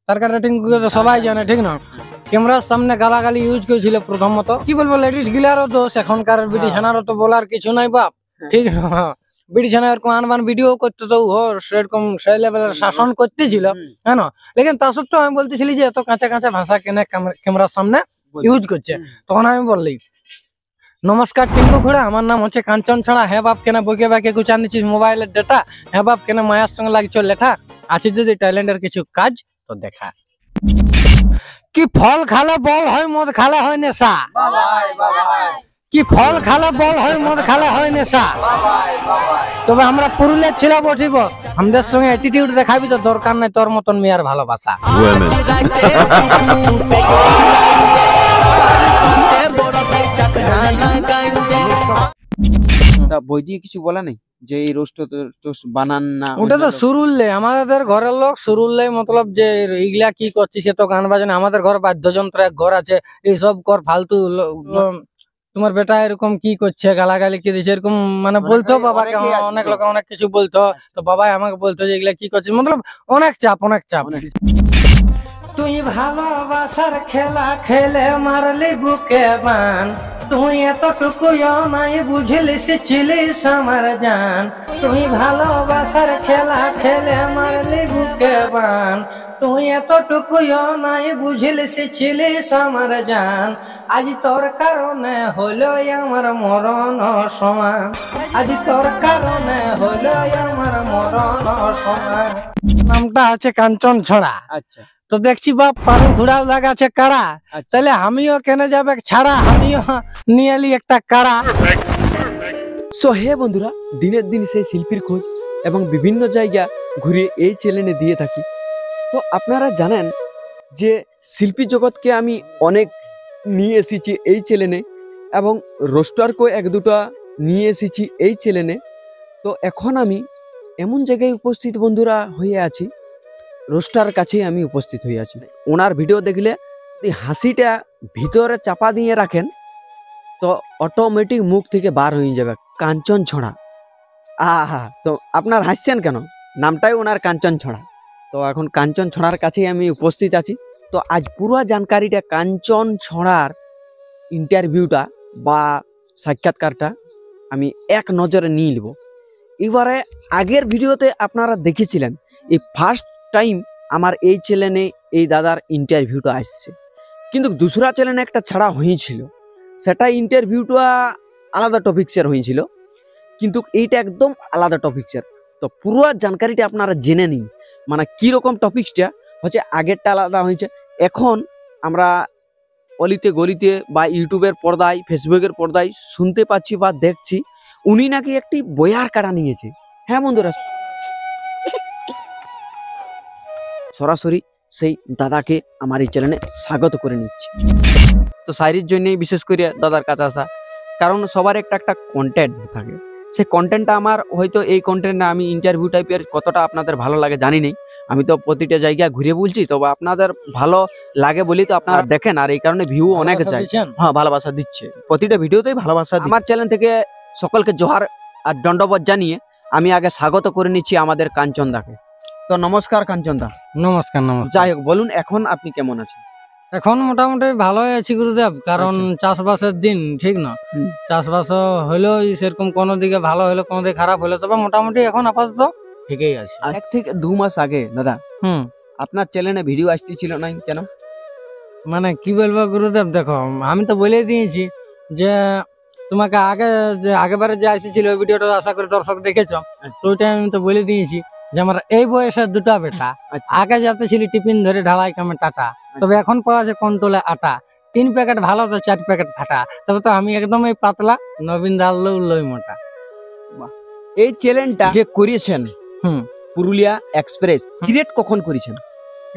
তারকাটা টিঙ্কুকে তো সবাই জানে, ঠিক না? ক্যামেরার সামনে গালাগালি ইউজ করেছিল প্রথমত। কি বলবো, লেডিস গিলারও দোষ, এখনকার বিডি ছানারও তো বলার কিছু নাই বাপ, ঠিক না? বিডি ছানা এরকম আনবান ভিডিও করতে তো সেরকম সেই লেভেলের শাসন করতেছিল, হ্যাঁ না? লেকিন তা সত্ত্বেও আমি বলতেছিলি যে এত কাঁচা কাঁচা ভাষা কেনে ক্যামেরার সামনে ইউজ করছে। তখন আমি বললি, নমস্কার টিঙ্কু ঘোড়া, আমার নাম হচ্ছে কাঞ্চন ছাড়া। হ্যাঁ বাপ কেন বকে বাকে গুছা নিচ্ছিস মোবাইলের ডেটা? হ্যাঁ বাপ কেন মায়ের সঙ্গে লাগছ লেঠা? আছে যদি ট্যালেন্টের কিছু কাজ তো দেখা। কি ফল খালে বল হয়, মদ খালে হয় নেশা। কি ফল খালে বল হয়, মদ খালে হয় নেশা। তবে আমরা পুরুলিয়ার ছিল বটি বস, আমাদের সঙ্গে অ্যাটিটিউড দেখাবি তো দরকার নাই তোর মতন মেয়ের ভালোবাসা। বই দিয়ে কিছু বলা নেই যে এই রোস্ট বানান না? ওটা তো সুরুল্লে, আমাদের ঘরের লোক সুরুল্লে, মতলব যে এইগুলা কি করছিস, তো গান বাজনা। আমাদের ঘর বাদ্যযন্ত্র এক ঘর আছে, এইসব কর ফালতু। তোমার বেটা এরকম কি করছে, গালাগালি কি দিচ্ছে, এরকম মানে বলতো বাবাকে। অনেক লোক অনেক কিছু বলতো, তো বাবাই আমাকে বলতো যে এগুলা কি করছিস, মতলব অনেক চাপ, অনেক চাপ। তুই ভালোবাসার খেলা খেলে মারলি বুকে বান, তুই এতটুকুও নাই বুঝলিস ছিলিস আমার জান। তুই ভালোবাসার খেলা খেলে মারলি বুকে বান, তুই এতটুকুও নাই বুঝলিস ছিলিস আমার জান। আজ তোর কারণে হলো আমার মরণ সমান, আজ তোর কারণে হলো আমার মরণ সমান। নামটা হচ্ছে কাঞ্চন ছড়া। আচ্ছা, তো দেখছি বাপ পানি ঘুরাও লাগাছে কারা, তাহলে আমিও কেন যাবে ছাড়া, আমিও নিয়ে এলি একটা কারা। সো হে বন্ধুরা, দিনের দিন সেই শিল্পীর খোঁজ এবং বিভিন্ন জায়গা ঘুরিয়ে এই চ্যানেলে দিয়ে থাকি। তো আপনারা জানেন যে শিল্পী জগৎকে আমি অনেক নিয়ে এসেছি এই চ্যানেলে এবং রোস্টারকেও এক দুটো নিয়ে এসেছি এই চ্যানেলে। তো এখন আমি এমন জায়গায় উপস্থিত বন্ধুরা হয়ে আছি, রোস্টার কাছেই আমি উপস্থিত হয়ে আছি। ওনার ভিডিও দেখলে যদি হাসিটা ভিতরে চাপা দিয়ে রাখেন তো অটোমেটিক মুখ থেকে বার হয়ে যাবে কাঞ্চন ছড়া। আহা, তো আপনার হাসছেন কেন? নামটাই ওনার কাঞ্চন ছড়া। তো এখন কাঞ্চন ছড়ার কাছেই আমি উপস্থিত আছি। তো আজ পুরো জানকারিটা কাঞ্চন ছড়ার ইন্টারভিউটা বা সাক্ষাৎকারটা আমি এক নজরে নিয়ে নেব। এবারে আগের ভিডিওতে আপনারা দেখেছিলেন এই ফার্স্ট টাইম আমার এই চ্যানেলে এই দাদার ইন্টারভিউটা আসছে, কিন্তু দুসরা চ্যানেলে একটা ছাড়া হয়েছিল, সেটা ইন্টারভিউটা আলাদা টপিক্সের হয়েছিল, কিন্তু এইটা একদম আলাদা টপিক্সের। তো পুরো জানকারিটা আপনারা জেনে নিন, মানে কীরকম টপিক্সটা হচ্ছে। আগেরটা আলাদা হয়েছে, এখন আমরা অলিতে গলিতে বা ইউটিউবের পর্দায় ফেসবুকের পর্দায় শুনতে পাচ্ছি বা দেখছি উনি নাকি একটি বয়ার কাটা নিয়েছে। হ্যাঁ বন্ধুরা, সরাসরি সেই দাদাকে আমার এই চ্যানেলে স্বাগত করে নিচ্ছি। তো শায়রির জন্যই বিশেষ করে দাদার কাছে আসা, কারণ সবার একটা একটা কন্টেন্ট থাকে। সেই কন্টেন্টটা আমার হয়তো এই কন্টেন্টটা আমি ইন্টারভিউ টাইপের কতটা আপনাদের ভালো লাগে জানি নেই, আমি তো প্রতিটা জায়গায় ঘুরে বলছি, তবে আপনাদের ভালো লাগে বলেই তো আপনারা দেখেন, আর এই কারণে ভিউ অনেক যায়। হ্যাঁ, ভালোবাসা দিচ্ছে, প্রতিটা ভিডিওতেই ভালোবাসা। আমার চ্যানেল থেকে সকলকে জোহার আর দণ্ডবোধ জানিয়ে আমি আগে স্বাগত করে নিচ্ছি আমাদের কাঞ্চন দাকে। তো নমস্কার কাঞ্চন দা। নমস্কার। নমস্কার। যাই হোক, বলুন এখন আপনি কেমন আছেন? এখন মোটামুটি ভালোই আছি গুরুদেব, কারণ চাষবাসের দিন, ঠিক না? চাষবাস হলেও সেরকম কোনো দিকে ভালো হলো, কোনো দিকে খারাপ হলো, তবে মোটামুটি এখন আপাতত ঠিকই আছে। 1 থেকে 2 মাস আগে দাদা আপনার চ্যানেলে ভিডিও আসতেছিল না কেন? মানে কি বলবো গুরুদেব, দেখো আমি তো বলে দিয়েছি যে তোমাকে আগে যে আগেবারে যে আসছিল ওই ভিডিওটা আশা করি দর্শক দেখেছো, তো ওই টাইম আমি তো বলে দিয়েছি যে আমার এই বয়সের দুটা বেটা। আগে যাতে ছিল টিফিন ধরে ঢালাই কামে টাটা, তবে এখন পাওয়া যায় কন্ট্রোলে আটা। 3 প্যাকেট ভালো তো 4 প্যাকেট ফাটা, তবে তো আমি একদম এই পাতলা, নবীন দাল লই মোটা। এই চ্যানেলটা যে করেছেন পুরুলিয়া এক্সপ্রেস, ক্রিয়েট কখন করেছেন?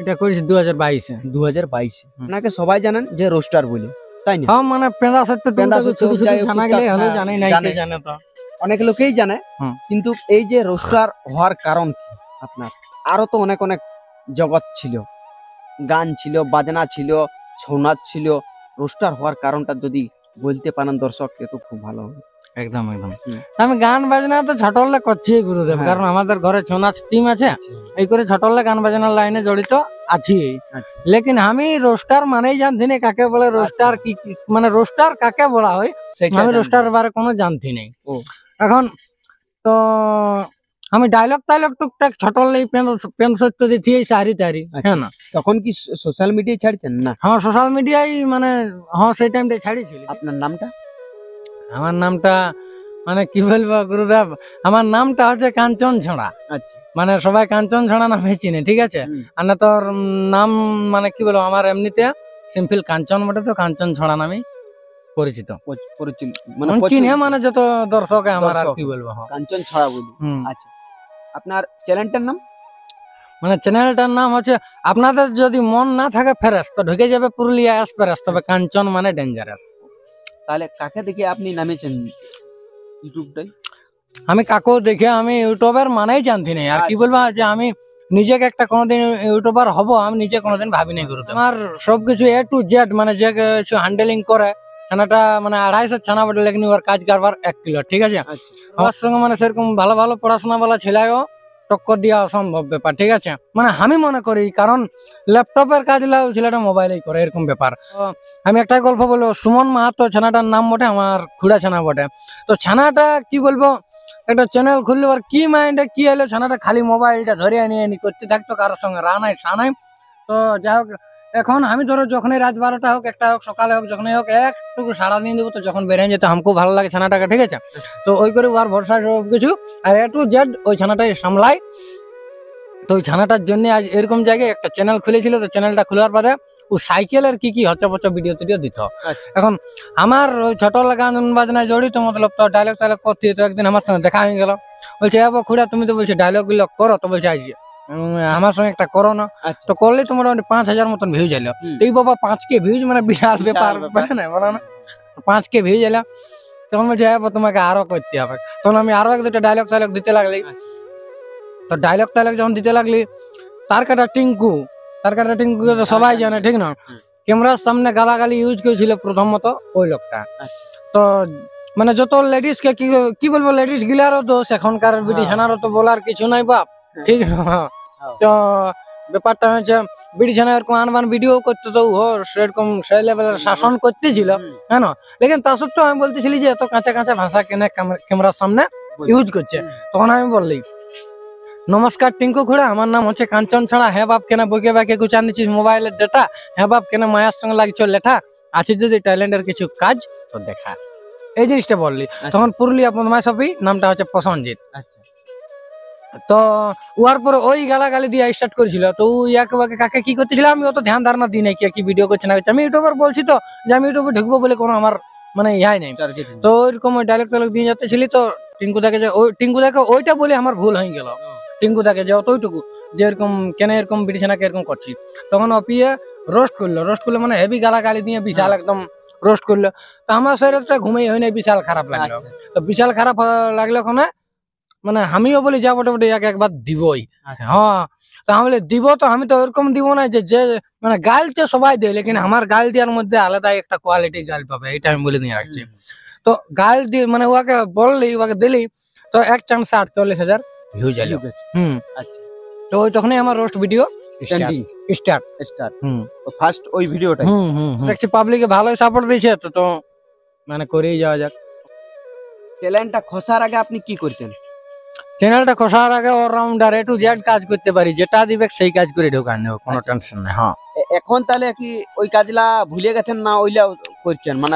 এটা করেছি 2022-এ। 2022-এ আপনাকে সবাই জানেন যে রোস্টার বলে, তাই না? হ্যাঁ, মানে পেঁদা সত্য জানা গেলে হলো, জানে নাই কে জানে, তো অনেক লোকেই জানে। কিন্তু এই যে রোস্টার হওয়ার কারণ কি আপনার? আরো তো অনেক অনেক জগৎ ছিল, গান ছিল, বাজনা ছিল, ছৌ নাচ ছিল। রোস্টার হওয়ার কারণটা যদি বলতে পারেন দর্শককে তো খুব ভালো হবে। একদম একদম। আমি গান বাজনা তো ছোটলে করছি গুরুদেব, কারণ আমাদের ঘরে ছৌ নাচ টিম আছে, এই করে ছোটলে গান বাজনার লাইনে জড়িত। আছি। আচ্ছা। লেকিন আমি রোস্টার মানেই জানতি না কাকে বলে, রোস্টার কি মানে রোস্টার কাকে বলা হয় সেটা আমি জানেন। রোস্টার বারে কোনো জানতি নাই। ও। এখন তো আমি ডায়লগ টুকটাক ছোট পেন সত্য দিচ্ছি এই সারি তারি, হ্যাঁ না। তখন কি সোশ্যাল মিডিয়ায় ছাড়তেন না? হ্যাঁ সোশ্যাল মিডিয়ায় মানে হ্যাঁ সেই টাইমটা ছাড়িয়েছিল। আপনার নামটা? আমার নামটা মানে কি বলবো গুরুদেব, আমার নামটা হচ্ছে কাঞ্চন ছড়া। আচ্ছা। মানে সবাই কাঞ্চন ছড়া নামে চিনে, ঠিক আছে। আর না তোর নাম মানে কি বলবো, আমার এমনিতে সিম্পল কাঞ্চন বটে, তো কাঞ্চন ছড়া নামে পরিচিত মানে চিনে, মানে যত দর্শক আমার আর দর্শক। কি বলবো। হ্যাঁ। কাঞ্চন ছড়া বলি। আচ্ছা, আপনার চ্যানেলটার নাম? মানে চ্যানেলটার নাম হচ্ছে, আপনাদের যদি মন না থাকে ফেরেস তো ঢুকে যাবে পুরুলিয়া এক্সপ্রেস, তবে কাঞ্চন মানে ডেঞ্জারাস। তাহলে কাকে দেখে আপনি নামেছেন ইউটিউবটাই? আমি কাকু দেখে আমি ইউটিউবার মানেই জানতি না, আর কি বলবো যে আমি নিজেকে একটা কোনোদিন ইউটিউবার হব আমি নিজে কোনোদিন ভাবি নাই গুরুদেব। আমার সবকিছু A to Z মানে যে কিছু হ্যান্ডেলিং করে ছানাটা মানে 250 ছানা বটে, লেকিন ওর কাজ কারবার 1 কিলো, ঠিক আছে। আমার সঙ্গে মানে সেরকম ভালো ভালো পড়াশোনা वाला ছেলেও টক্কর দেওয়া অসম্ভব ব্যাপার, ঠিক আছে। মানে আমি মনে করি কারণ ল্যাপটপের কাজ লাও ছেলেটা মোবাইলেই করে, এরকম ব্যাপার। তো আমি একটা গল্প বলবো, সুমন মাহাতো ছানাটার নাম বটে, আমার খুড়া ছানা বটে। তো ছানাটা কি বলবো, একটা চ্যানেল খুললো আর কি মাইন্ডে কি এলো, ছানাটা খালি মোবাইলটা ধরে নিয়ে করতে থাকতো, কারোর সঙ্গে রানাই সানাই। তো যাই হোক, এখন আমি ধরো যখনই রাত 12টা হোক 1টা হোক সকালে হোক যখনই হোক একটুকু সাড়া দিয়ে দেবো, তো যখন বেরিয়ে যেত আমাকেও ভালো লাগে ছানাটাকে, ঠিক আছে। তো ওই করে ওর ভরসা সব কিছু আর A to Z ওই ছানাটাই সামলাই। তো ওই ছানাটার জন্য আজ এরকম জায়গায় একটা চ্যানেল খুলেছিল, তো চ্যানেলটা খোলার পরে ও সাইকেলের কি হচ্ছে ভিডিও টিডিও দিত। এখন আমার ওই ছোট গান বাজনায় জড়িত, মতলব তো ডায়লগ টায়লগ করতে, তো একদিন আমার সঙ্গে দেখা হয়ে গেল, বলছে খুড়া তুমি তো বলছো ডায়লগ গুলো করো, তো বলছে আজ আমার সঙ্গে একটা করো না। তো করলে তো মোটামুটি 5000 মতন ভিউজ এলো। এই বাবা 5K ভিউজ মানে বিশাল ব্যাপার, না বলো না। 5K ভিউজ এলো, তখন বলছে তোমাকে আরো করতে হবে। তখন আমি আরো 1-2টা ডায়লগ টায়লগ দিতে লাগলি। তো ডায়লগ টায়লগ যখন দিতে লাগলি, তার কাটা টিঙ্কু তো সবাই জানে, ঠিক না। ক্যামেরার সামনে গালাগালি ইউজ করেছিল প্রথমত ওই লোকটা। তো মানে যত লেডিস কে কি বলবো, লেডিস গিলারও দোষ, এখনকার বিটিশনারও তো বলার কিছু নাই বাপ, ঠিক না। তো ব্যাপারটা হচ্ছে বিটিশনা এরকম আনবান ভিডিও করতে, তো ও সেরকম সেই লেভেলের শাসন করতেছিল, হ্যাঁ না। লেকিন তা সত্ত্বেও আমি বলতেছিলি যে এত কাঁচা কাঁচা ভাষা কেনে ক্যামেরার সামনে ইউজ করছে। তখন আমি বললি, নমস্কার টিঙ্কু খুড়া, আমার নাম হচ্ছে কাঞ্চন ছাড়া। হ্যাঁ বাপ কেন বকে বাকে গুছা নিচ্ছিস মোবাইলের ডাটা? হ্যাঁ বাপ কেন মায়ের সঙ্গে লাগছো লেঠা? আছে যদি ট্যালেন্টের কিছু কাজ তো দেখা, এই জিনিসটা বললি। তখন পুরুলিয়া পদ্মাশপি নামটা হচ্ছে প্রসঞ্জিৎ। তো উয়ার পরে ওই গালাগালি দিয়ে স্টার্ট করেছিল। তো ইয়াকে বাকে কাকে কি করতেছিল আমি অত ধ্যান ধারণা দিই নাই, কি ভিডিও করছে না করছে। আমি ইউটিউবার বলছি তো যে আমি ইউটিউবে ঢুকবো বলে কোনো আমার মানে ইহাই নেই। তো ওইরকম ওই ডায়লগ টায়লগ দিয়ে যাচ্ছিলি, তো টিঙ্কু দেখে ওইটা বলে আমার ভুল হয়ে গেল। টিঙ্কু দেখে যে অতটুকু যে এরকম কেন এরকম বিটিছানাকে এরকম করছি, তখন অপিয়ে রোস্ট করলো মানে হেভি গালাগালি দিয়ে বিশাল একদম রোস্ট করলো। তো আমার শরীরটা ঘুমেই হয় না, বিশাল খারাপ লাগলো। তো বিশাল খারাপ লাগলো ওখানে, মানে আমিও বলি যা বটে একবার দিবই। হ্যাঁ, তো আমি বলি দিব, তো আমি তো ওরকম দিব না যে মানে গাল তো সবাই দেয়, লেকিন আমার গাল দেওয়ার মধ্যে আলাদা একটা কোয়ালিটি গাল পাবে, এটা আমি বলে নিয়ে রাখছি। তো গাল দিয়ে মানে ওকে বললি, ওকে দিলি, তো এক চান্সে 48,000 ভিউজ এলো। তো ওই তখনই আমার রোস্ট ভিডিও স্টার্ট। তো ফার্স্ট ওই ভিডিওটা দেখছি পাবলিকে ভালোই সাপোর্ট দিয়েছে, তো মানে করেই যাওয়া যাক। চ্যানেলটা খসার আগে আপনি কি করতেন? চ্যানেলটা খসার আগে অলরাউন্ডার A to Z কাজ করতে পারি, যেটা দিবে সেই কাজ করে ঢোকান নেব, কোনো টেনশন নাই। হ্যাঁ, এখন তাহলে কি ওই কাজলা ভুলে গেছেন না ওইলা করছেন? মানে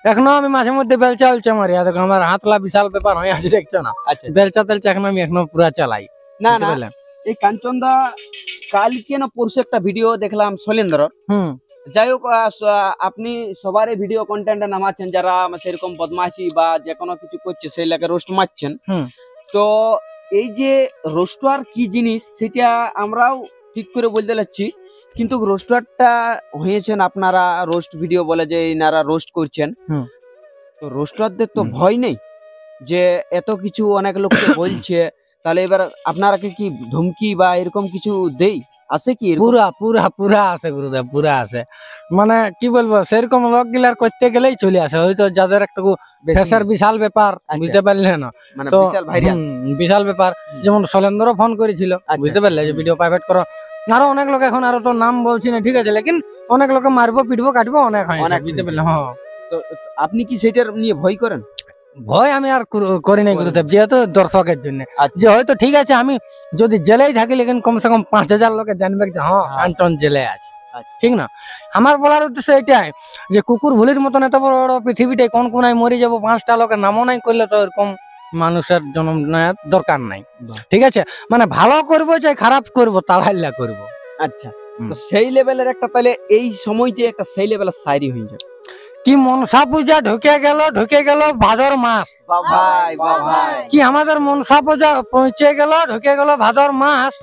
এখনো আমি মাঝে মধ্যে বেলচা উলচা মারি, দেখো আমার হাতলা বিশাল ব্যাপার হয়ে আছে, দেখছো না। বেলচা তেলচা আমি এখনো পুরা চালাই। না এই কাঞ্চনদা কালকে না পরশু একটা ভিডিও দেখলাম শৈলেন্দ্র। যাই হোক, আপনি সবার ভিডিও কন্টেন্টে নামাচ্ছেন যারা সেরকম বদমাশি বা যে কোনো কিছু করছে সেই লাগে রোস্ট মারছেন। তো এই যে রোস্টার কি জিনিস সেটা আমরাও ঠিক করে বলতে পারছি, কিন্তু রোস্টারটা হয়েছেন আপনারা রোস্ট ভিডিও বলে যে এনারা রোস্ট করছেন। তো রোস্টারদের তো ভয় নেই যে এত কিছু অনেক লোককে বলছে, তাহলে এবার আপনারা কি ধমকি বা এরকম কিছু দেই আছে কি? পুরা আছে গুরুদেব, পুরা আছে। মানে কি বলবো, সেরকম লোক গিলার করতে গেলেই চলে আসে, হয়তো যাদের একটু ফেসার বিশাল ব্যাপার, বুঝতে পারলে না। তো বিশাল ব্যাপার, যেমন শৈলেন্দ্র ফোন করেছিল, বুঝতে পারলে যে ভিডিও প্রাইভেট করো। আরো অনেক লোক এখন আরো তো নাম বলছি না, ঠিক আছে, লেকিন অনেক লোকে মারবো পিটবো কাটবো অনেক হয় অনেক বুঝতে পারলে। হ্যাঁ, তো আপনি কি সেটার নিয়ে ভয় করেন? ভয় আমি আর করি নাই গুরুদেব, যেহেতু দর্শকের জন্য। আচ্ছা। যে হয়তো ঠিক আছে আমি যদি জেলেই থাকি, লেকিন কমসে কম 5,000 লোকে জানবে যে হ্যাঁ কাঞ্চন জেলে আছে, আচ্ছা। ঠিক না? আমার বলার উদ্দেশ্য এটাই যে কুকুর ভুলির মতন এত বড় বড় পৃথিবীটাই কোন কোনায় মরে যাবো, 5টা লোকের নামও নাই করলে তো এরকম মানুষের জন্ম নেওয়ার দরকার নাই, বাহ। ঠিক আছে? মানে ভালো করবো চাই খারাপ করবো তাড়াইলা করবো। আচ্ছা, তো সেই লেভেলের একটা, তাহলে এই সময়টি একটা সেই লেভেলের শায়রি হয়ে যাবে। কি মনসা পূজা ঢুকে গেল ভাদর মাস, কি আমাদের মনসা পূজা পৌঁছে ঢুকে গেল ভাদর মাস।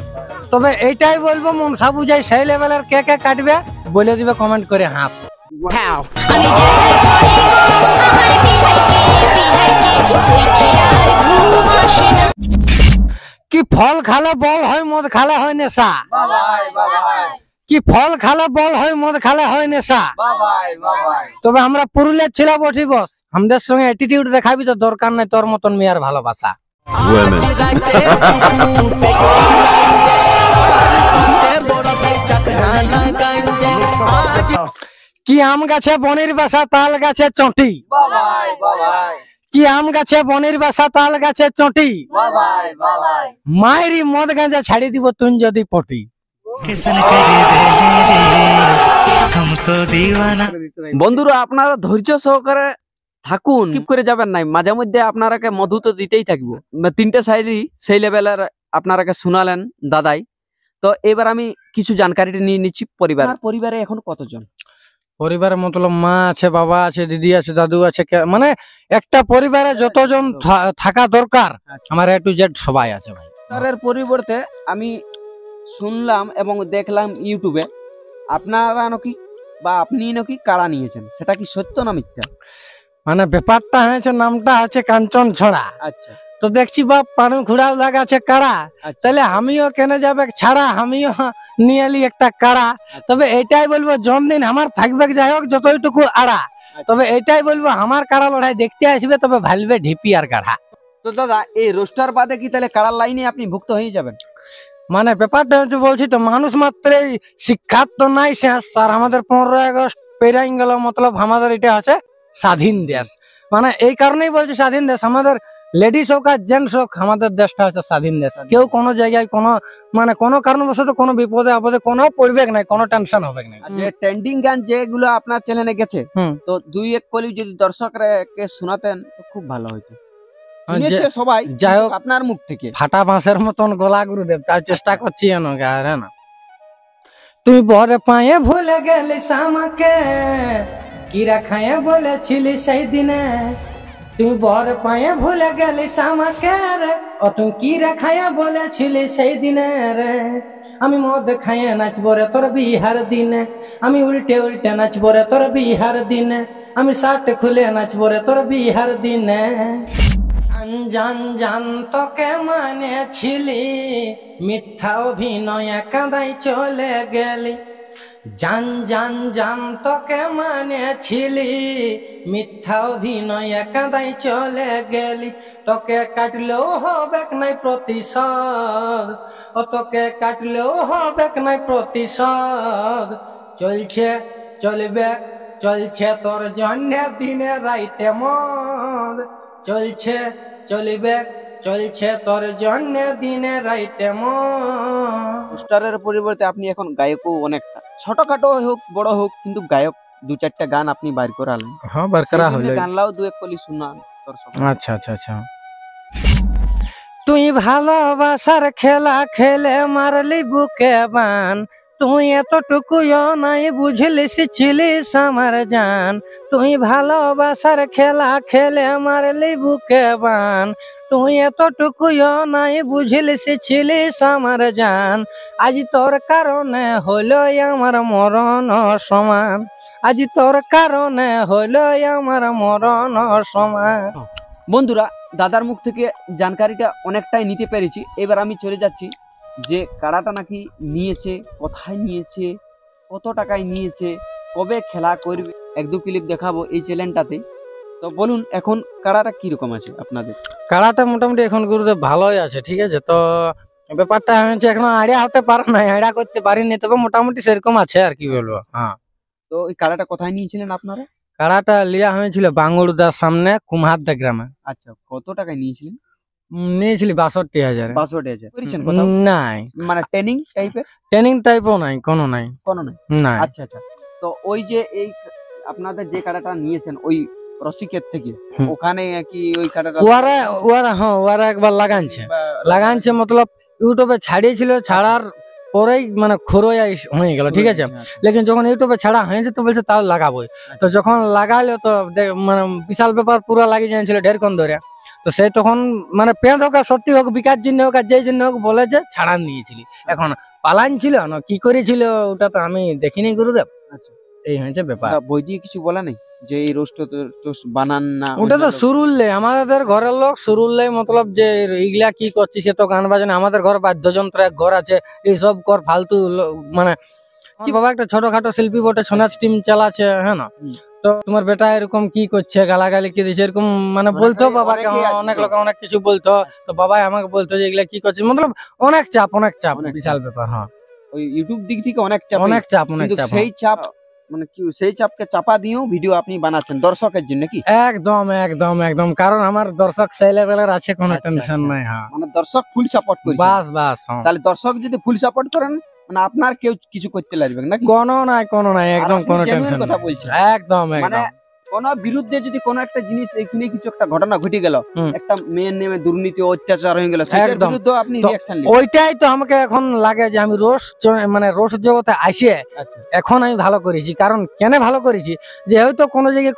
তবে এইটাই বলবো, মনসা পূজায় সেই লেভেলের কে কে কাটবে বলে দিবে কমেন্ট করে হাস। আমি দেখাই পড়ে গো আমার বিহাইকে তুই খেয়ে আর ঘুম আসে না। কি ফল খালে বল হয় মদ খালে হয় নেশা, কি ফল খালে বল হয় মদ খালে হয় নেশা। তবে আমরা পুরুলিয়ার ছেলে বটি বস, আমাদের সঙ্গে অ্যাটিটিউড দেখাবি তো দরকার নাই তোর মতন মেয়ের ভালোবাসা। কি আম গাছে বনির বাসা তাল গাছে চটি, কি আম গাছে বনির বাসা তাল গাছে চটি। মায়েরই মদ গাঁজা ছাড়ি দিব তুই যদি পটি। বন্ধুরা আপনারা ধৈর্য সহকারে থাকুন, স্কিপ করে যাবেন নাই, মাঝে মধ্যে আপনারাকে মধু তো দিতেই থাকবো। 3টে শায়রি সেই লেভেলের আপনারাকে শোনালেন দাদাই। তো এবার আমি কিছু জানকারি নিয়ে নিচ্ছি। পরিবারে এখন কতজন? পরিবারের মতলব মা আছে, বাবা আছে, দিদি আছে, দাদু আছে, মানে একটা পরিবারে যতজন থাকা দরকার আমার A to Z সবাই আছে ভাই। তার পরিবর্তে আমি শুনলাম এবং দেখলাম ইউটিউবে আপনারা নাকি বা আপনি নাকি কাড়া নিয়েছেন, সেটা কি সত্য না মিথ্যা? মানে ব্যাপারটা হয়েছে, নামটা আছে কাঞ্চন ছড়া। আচ্ছা, তো দেখছি বাপ পানু খুড়াও লাগাছে কাড়া, তাহলে আমিও কেন যাবে ছাড়া, আমিও নিয়ে এলি একটা কাড়া। তবে এটাই বলবো জন্মদিন আমার থাকবে, যাই হোক যতটুকু আড়া। তবে এটাই বলবো আমার কাড়া লড়াই দেখতে আসবে, তবে ভালবে ঢিপি আর কাড়া। তো দাদা এই রোস্টার বাদে কি তাহলে কাড়ার লাইনে আপনি ভুক্ত হয়ে যাবেন? মানে ব্যাপারটা হচ্ছে বলছি তো, মানুষ মাত্রই শিক্ষার তো নাই শেষ। আর আমাদের 15 আগস্ট পেরাই গেল, মতলব আমাদের এটা আছে স্বাধীন দেশ। মানে এই কারণেই বলছি স্বাধীন দেশ, আমাদের লেডিস হোক আর জেন্টস হোক, আমাদের দেশটা হচ্ছে স্বাধীন দেশ। কেউ কোনো জায়গায় কোনো মানে কোনো কারণবশত কোনো বিপদে আপদে কোনো পরিবেশ নাই, কোনো টেনশন হবে না। যে ট্রেন্ডিং গান যেগুলো আপনার চ্যানেলে গেছে, তো 2-1 কলি যদি দর্শককে শোনাতেন তো খুব ভালো হইতো। শুনেছে সবাই, যাই হোক আপনার মুখ থেকে ফাটা বাঁশের মতন গলা গুরুদেব, তার চেষ্টা করছি না। তুই বর পায়ে ভুলে গেলিস আমাকে, কিরা খায়ে বলেছিলি সেই দিনে। তুই বর পায়ে ভুলে গেলিস আমাকে রে, ও তুই কিরা খায়া বলেছিলি সেই দিনে রে। আমি মদ খাইয়ে নাচবো রে তোর বিহার দিনে, আমি উল্টে উল্টে নাচবো রে তোর বিহার দিনে, আমি শার্ট খুলে নাচবো রে তোর বিহার দিনে। আনজান জান তোকে মানেছিলি, মিথ্যা অভিনয় কাঁদাই চলে গেলি। জান জান জান তোকে মানেছিলি, মিথ্যা অভিনয় কাঁদাই চলে গেলি। তোকে কাটলেও হবে নাই প্রতিশোধ, ও তোকে কাটলেও হবে নাই প্রতিশোধ। চলছে চলবে চলছে তোর জন্য দিনে রাইতে মদ, চলছে চলবে চলছে তোর জন্য দিনে রাইতে মদ। পোস্টারের পরিবর্তে আপনি এখন গায়কও অনেকটা, ছোটখাটো হোক বড় হোক, কিন্তু গায়ক 2-4টা গান আপনি বাইর করালেন। হ্যাঁ বার করা হলো, গানলাও 2-1 কলি শুনান দর্শক। আচ্ছা। তুই ভালোবাসার খেলা খেলে মারলি বুকে বান, তুই এতটুকুও নাই বুঝলিস ছিলিস আমার জান। তুই ভালোবাসার খেলা খেলে মারলি বুকে বান, তুই এতটুকুও নাই বুঝলিস ছিলিস আমার জান। আজ তোর কারণে হলো আমার মরণ সমান, আজ তোর কারণে হলো আমার মরণ সমান। বন্ধুরা দাদার মুখ থেকে জানকারিটা অনেকটাই নিতে পেরেছি। এবার আমি চলে যাচ্ছি যে কাড়াটা নাকি নিয়েছে, কোথায় নিয়েছে, কত টাকায় নিয়েছে, কবে খেলা করবে, 1-2 ক্লিপ দেখাবো এই চ্যানেলটাতে। তো বলুন এখন কাড়াটা কিরকম আছে আপনাদের? কাড়াটা মোটামুটি এখন গুরুদেব ভালোই আছে, ঠিক আছে। তো ব্যাপারটা হচ্ছে এখনো আইডিয়া হতে পারে না, আইডিয়া করতে পারিনি, তবে মোটামুটি সেরকম আছে আর কি বলবো। হ্যাঁ, তো ওই কাড়াটা কোথায় নিয়েছিলেন আপনারা? কাড়াটা লিয়া হয়েছিল বাঙ্গুরদার সামনে কুমহাদ্দা গ্রামে। আচ্ছা, কত টাকায় নিয়েছিলেন? নিয়েছিলি 62,000। 62,000 করেছেন কোথাও? নাই, মানে ট্রেনিং টাইপের? ট্রেনিং টাইপও নাই, কোনো নাই। কোনো নাই। নাই। আচ্ছা আচ্ছা। তো ওই যে এই আপনাদের যে কাড়াটা নিয়েছেন ওই রসিকের থেকে, হুম। ওখানে কি ওই কাড়াটা ওরা একবার লাগানছে মতলব ইউটিউবে ছাড়িয়েছিল, ছাড়ার পরেই মানে খরই হয়ে গেল, ঠিক আছে। লেকিন যখন ইউটিউবে ছাড়া হয়েছে তো বলছে তাও লাগাবোই। তো যখন লাগাইলো তো মানে বিশাল ব্যাপার, পুরো লাগিয়ে যাচ্ছিল ঢেরক্ষণ ধরে। তো সে তখন মানে পেঁদ হোক আর সত্যি হোক, বিকার জন্য হোক আর যেই জন্য হোক, বলে যে ছাড়ান নিয়েছিলি। এখন পালান ছিল না কি করেছিল ওটা তো আমি দেখিনি গুরুদেব। আচ্ছা। এই হয়েছে ব্যাপার। তা বই দিয়ে কিছু বলা নেই যে এই রোস্ট বানান না? ওটা তো শুরুলে আমাদের ঘরের লোক শুরুলে মতলব যে এইগুলা কি করছিস, তো গান বাজনা, আমাদের ঘর বাদ্যযন্ত্র এক ঘর আছে, এইসব কর ফালতু মানে কি বাবা একটা ছোটখাটো শিল্পী বটে, সোনাজ টিম চালাচ্ছে, হ্যাঁ না। হুম। তো তোমার বেটা এরকম কি করছে, গালাগালি কি দিচ্ছে, এরকম মানে বলতো বাবাকে। অনেকেই আসতো। অনেক লোক অনেক কিছু বলতো, তো বাবাই আমাকে বলতো যে এগুলা কি করছিস, মতলব অনেক চাপ অনেক বিশাল ব্যাপার। হ্যাঁ, ওই ইউটিউব দিক থেকে অনেক চাপ, অনেক চাপ কিন্তু সেই চাপ মানে কি সেই চাপকে চাপা দিয়েও ভিডিও আপনি বানাচ্ছেন দর্শকের জন্য কি? একদম একদম একদম, কারণ আমার দর্শক সেই লেভেলের আছে, কোনো আচ্ছা, টেনশন আচ্ছা। নাই। হ্যাঁ, মানে দর্শক ফুল সাপোর্ট করছে। বাস বাস। হ্যাঁ, তাহলে দর্শক যদি ফুল সাপোর্ট করেন মানে আপনার কেউ কিছু করতে লাগবে নাকি? কোনো নাই একদম, আপনি কোনো genuine টেনশন কথা বলছেন। একদম মানে একদম। কোন বিরুদ্ধে যদি কোন একটা জিনিস এখানে কিছু একটা ঘটনা ঘটে গেল, হুম। একটা মেয়ের নেমে দুর্নীতি অত্যাচার হয়ে গেল, সেটার একদম। বিরুদ্ধে আপনি তো রিঅ্যাকশন নেবেন। ওইটাই তো আমাকে এখন লাগে যে আমি মানে রোস্ট জগতে আসিয়ে আচ্ছা এখন আমি ভালো করেছি। কারণ কেন ভালো করেছি, যে হয়তো কোনো জায়গায়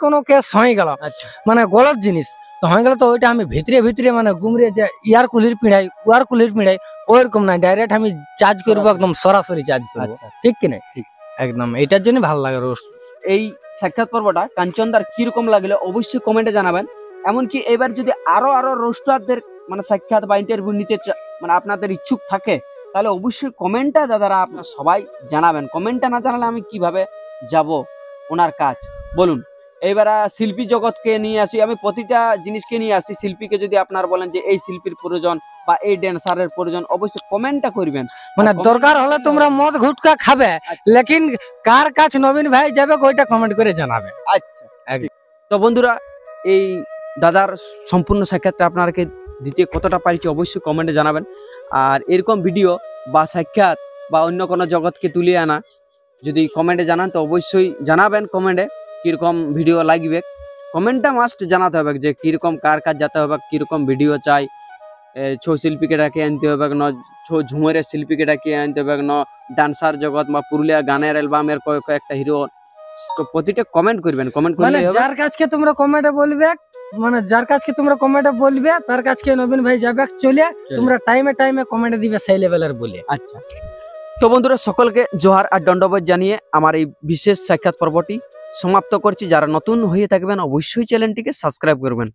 কোনো কেস হয়ে গেল, আচ্ছা মানে গলত জিনিস তো হয়ে গেল, তো ওইটা আমি ভিতরে মানে গুমরে যে ইয়ার কুলির পিড়াই উয়ার কুলির পিড়াই ওইরকম নাই, ডাইরেক্ট আমি চার্জ করবো, একদম সরাসরি চার্জ করবো। আচ্ছা। ঠিক কি না? ঠিক। একদম, এটার জন্য ভালো লাগে রোস্ট। এই সাক্ষাৎ পর্বটা কাঞ্চনদার কিরকম লাগলো অবশ্যই কমেন্টে জানাবেন। এমনকি এবার যদি আরো রোস্টারদের মানে সাক্ষাৎ বা ইন্টারভিউ নিতে মানে আপনাদের ইচ্ছুক থাকে, তাহলে অবশ্যই কমেন্টটা দাদারা আপনারা সবাই জানাবেন। কমেন্টটা না জানালে আমি কিভাবে যাব ওনার কাজ বলুন। এইবার শিল্পী জগৎকে নিয়ে আসি, আমি প্রতিটা জিনিসকে নিয়ে আসি। শিল্পীকে যদি আপনার বলেন যে এই শিল্পীর প্রয়োজন বা এই ড্যান্সারের প্রয়োজন, অবশ্যই কমেন্টটা করবেন। মানে আর comment দরকার হলে তোমরা মদ ঘুটকা খাবে, লেকিন কার কাছ নবীন ভাই যাবে ওইটা কমেন্ট করে জানাবে। আচ্ছা তো বন্ধুরা, এই দাদার সম্পূর্ণ সাক্ষাৎটা আপনাকে দিতে কতটা পারছি অবশ্যই কমেন্টে জানাবেন। আর এরকম ভিডিও বা সাক্ষাৎ বা অন্য কোনো জগৎকে তুলে আনা যদি কমেন্টে জানান, তো অবশ্যই জানাবেন কমেন্টে কীরকম ভিডিও লাগবে। কমেন্টটা মাস্ট জানাতে হবে যে কীরকম কার কাজ যেতে হবে, কীরকম ভিডিও চাই, ছৌ শিল্পীকে ডাকে আনতে হবে না, ছৌ ঝুমুরের শিল্পীকে ডাকে আনতে হবে না, ডান্সার জগৎ বা পুরুলিয়া গানের অ্যালবামের কয়েকটা হিরো। তো প্রতিটা কমেন্ট করবেন, কমেন্ট মানে করলে হবে। যার কাছকে তোমরা কমেন্টে বলবে, তার কাছকে নবীন ভাই যাবে চলে, তোমরা টাইমে কমেন্টে দিবে সেই লেভেলের বলে। আচ্ছা তো বন্ধুরা, সকলকে জোহার আর দণ্ডবোধ জানিয়ে আমার এই বিশেষ সাক্ষাৎ পর্বটি সমাপ্ত করছি। যারা নতুন হয়ে থাকবেন অবশ্যই চ্যানেলটিকে সাবস্ক্রাইব করবেন।